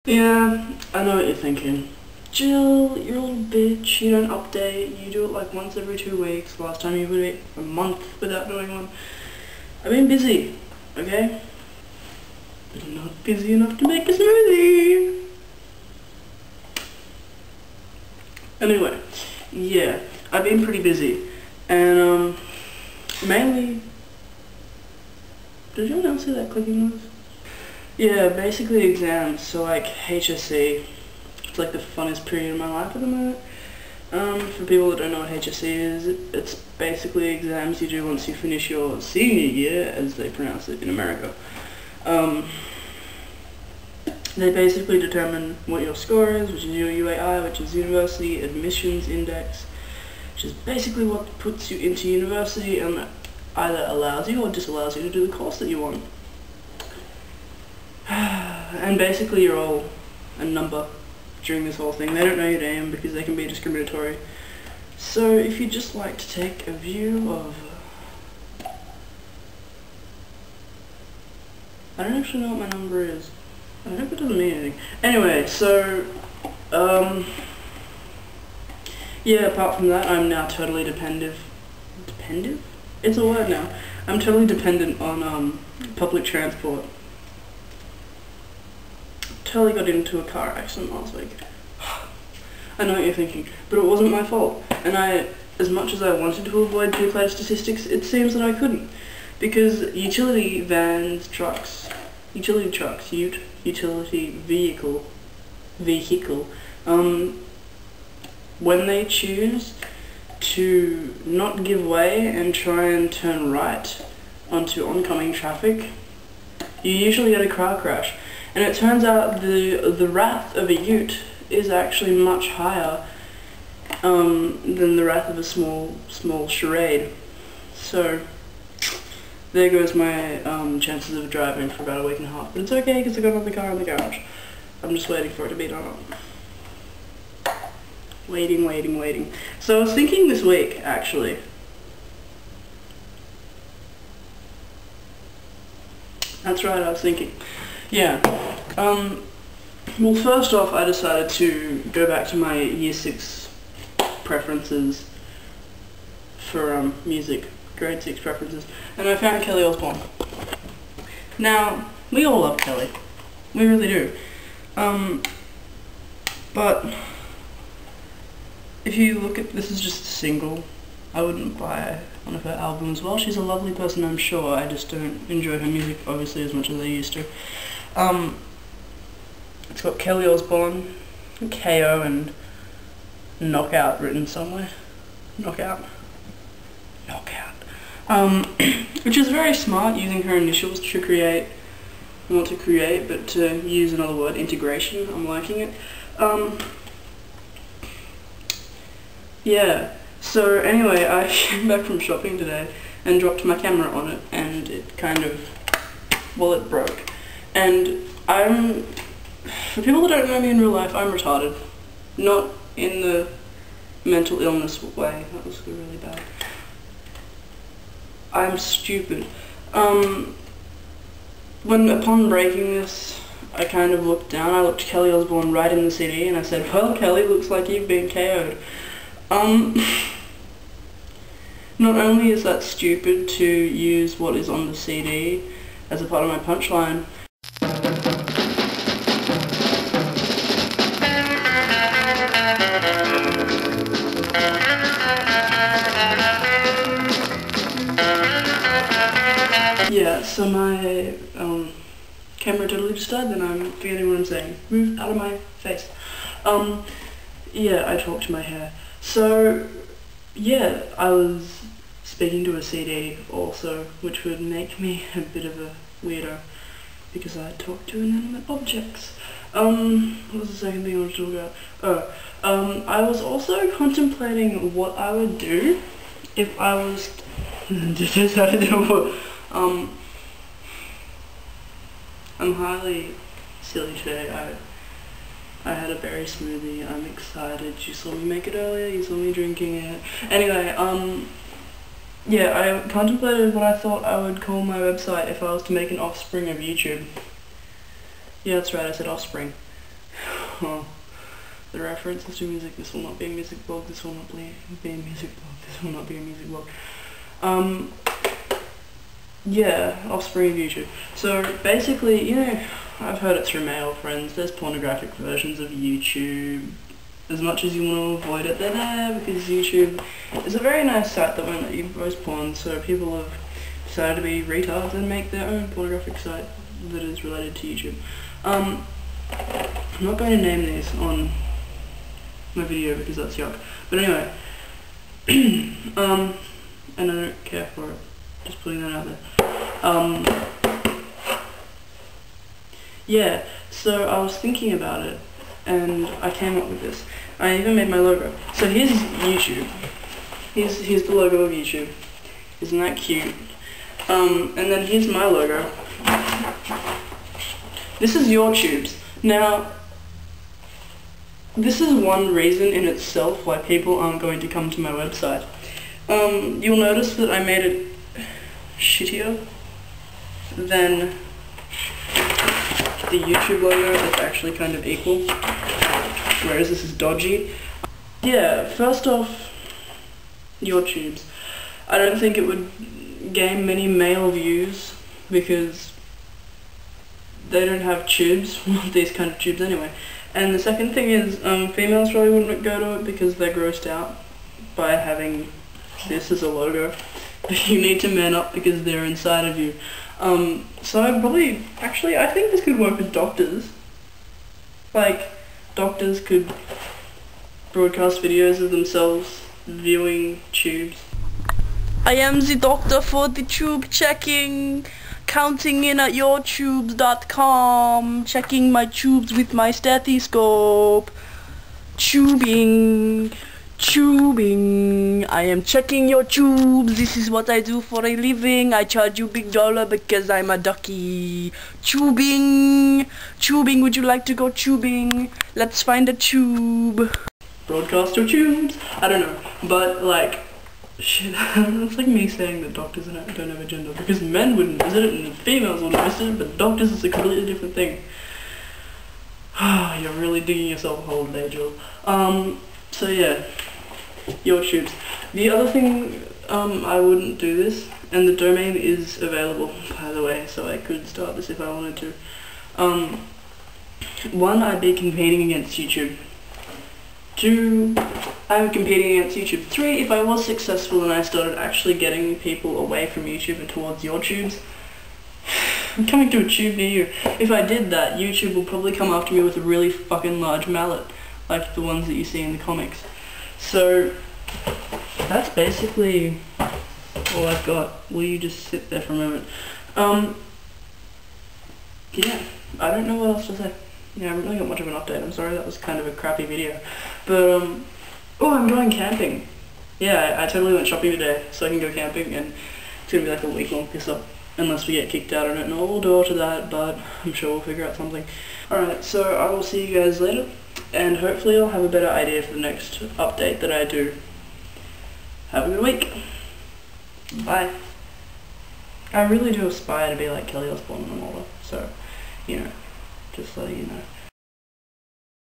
Yeah, I know what you're thinking. Jill, you're a little bitch, you don't update, you do it like once every 2 weeks. Last time you went a month without doing one. I've been busy, okay? But not busy enough to make a smoothie. Anyway, yeah, I've been pretty busy. And, mainly... Did anyone else see that clicking noise? Yeah, basically exams, so like HSC. It's like the funnest period of my life at the moment. For people that don't know what HSC is, it's basically exams you do once you finish your senior year, as they pronounce it in America. They basically determine what your score is, which is your UAI, which is University Admissions Index, which is basically what puts you into university and either allows you or disallows you to do the course that you want. And basically you're all a number during this whole thing. They don't know your name because they can be discriminatory. So if you'd just like to take a view of... I don't actually know what my number is. I hope it doesn't mean anything. Anyway, so... yeah, apart from that, I'm now totally dependent... Dependent? It's a word now. I'm totally dependent on public transport. Totally got into a car accident last week. I know what you're thinking, but it wasn't my fault. And as much as I wanted to avoid two-player statistics, it seems that I couldn't. Because utility vans, trucks, utility vehicle, when they choose to not give way and try and turn right onto oncoming traffic, you usually get a car crash. And it turns out the wrath of a ute is actually much higher than the wrath of a small charade. So there goes my chances of driving for about a week and a half. But it's okay because I got another car in the garage. I'm just waiting for it to be done up. Waiting. So I was thinking this week, actually. That's right, I was thinking. Yeah. Well, first off, I decided to go back to my Year 6 preferences for music, grade 6 preferences, and I found Kelly Osbourne. Now, we all love Kelly. We really do. But if you look at, this is just a single. I wouldn't buy one of her albums. Well, she's a lovely person, I'm sure. I just don't enjoy her music, obviously, as much as I used to. It's got Kelly Osbourne, KO, and Knockout written somewhere. Knockout. Which is very smart, using her initials to create, not to create, but to use another word, integration. I'm liking it. Yeah. So anyway, I came back from shopping today and dropped my camera on it, and it kind of, well, it broke. And for people that don't know me in real life, I'm retarded. Not in the mental illness way, that was really bad. I'm stupid. Upon breaking this, I kind of looked down, I looked Kelly Osbourne right in the CD, and I said, well, Kelly, looks like you've been KO'd. Not only is that stupid to use what is on the CD as a part of my punchline, yeah, so my camera totally just died, then I'm forgetting what I'm saying. Move out of my face. Yeah, I talked to my hair. So, yeah, I was speaking to a CD also, which would make me a bit of a weirdo, because I talk to inanimate objects. What was the second thing I wanted to talk about? I was also contemplating what I would do if I was... I'm highly silly today. I had a berry smoothie, I'm excited. You saw me make it earlier, you saw me drinking it. Anyway, yeah, I contemplated what I thought I would call my website if I was to make an offspring of YouTube. Yeah, that's right, I said offspring. Oh, the references to music, this will not be a music blog, this will not be a music blog, this will not be a music blog. Yeah, offspring of YouTube. So basically, you know, I've heard it through male friends, there's pornographic versions of YouTube. As much as you want to avoid it, they're there because YouTube is a very nice site that won't let you post porn, so people have decided to be retards and make their own pornographic site that is related to YouTube. I'm not going to name these on my video because that's yuck. But anyway, and I don't care for it. Just putting that out there. Yeah, so I was thinking about it, and I came up with this. I even made my logo. So here's YouTube. Here's the logo of YouTube. Isn't that cute? And then here's my logo. This is YouTube's. Now, this is one reason in itself why people aren't going to come to my website. You'll notice that I made it shittier than the YouTube logo. It's actually kind of equal, whereas this is dodgy. Yeah, first off, YouTube's. I don't think it would gain many male views because they don't have tubes, these kind of tubes anyway. And the second thing is, females probably wouldn't go to it because they're grossed out by having this as a logo. You need to man up because they're inside of you. So I'd probably, actually, I think this could work with doctors. Like, doctors could broadcast videos of themselves viewing tubes. I am the doctor for the tube checking, counting in at yourtubes.com, checking my tubes with my stethoscope, tubing, I am checking your tubes, this is what I do for a living, I charge you big dollar because I'm a ducky. Tubing, would you like to go tubing? Let's find a tube. Broadcast your tubes? I don't know, but like, shit, it's like me saying that doctors don't have a gender, because men wouldn't visit it and females wouldn't visit it, but doctors is a completely different thing. You're really digging yourself a hole there, Jill. So yeah, YouTube's. The other thing, I wouldn't do this, and the domain is available, by the way, so I could start this if I wanted to. One, I'd be competing against YouTube. 2, I'm competing against YouTube. 3, if I was successful and I started actually getting people away from YouTube and towards your tubes, I'm coming to a tube near you. If I did that, YouTube will probably come after me with a really fucking large mallet, like the ones that you see in the comics. So, that's basically all I've got. Will you just sit there for a moment? Yeah, I don't know what else to say. Yeah, I haven't really got much of an update. I'm sorry, that was kind of a crappy video. But, oh, I'm going camping. Yeah, I totally went shopping today, so I can go camping, and it's gonna be like a week-long piss-up. Unless we get kicked out, I don't know, we'll do to that, but I'm sure we'll figure out something. Alright, so I will see you guys later, and hopefully I'll have a better idea for the next update that I do. Have a good week. Bye. I really do aspire to be like Kelly Osbourne and all that, so, you know, just letting you know.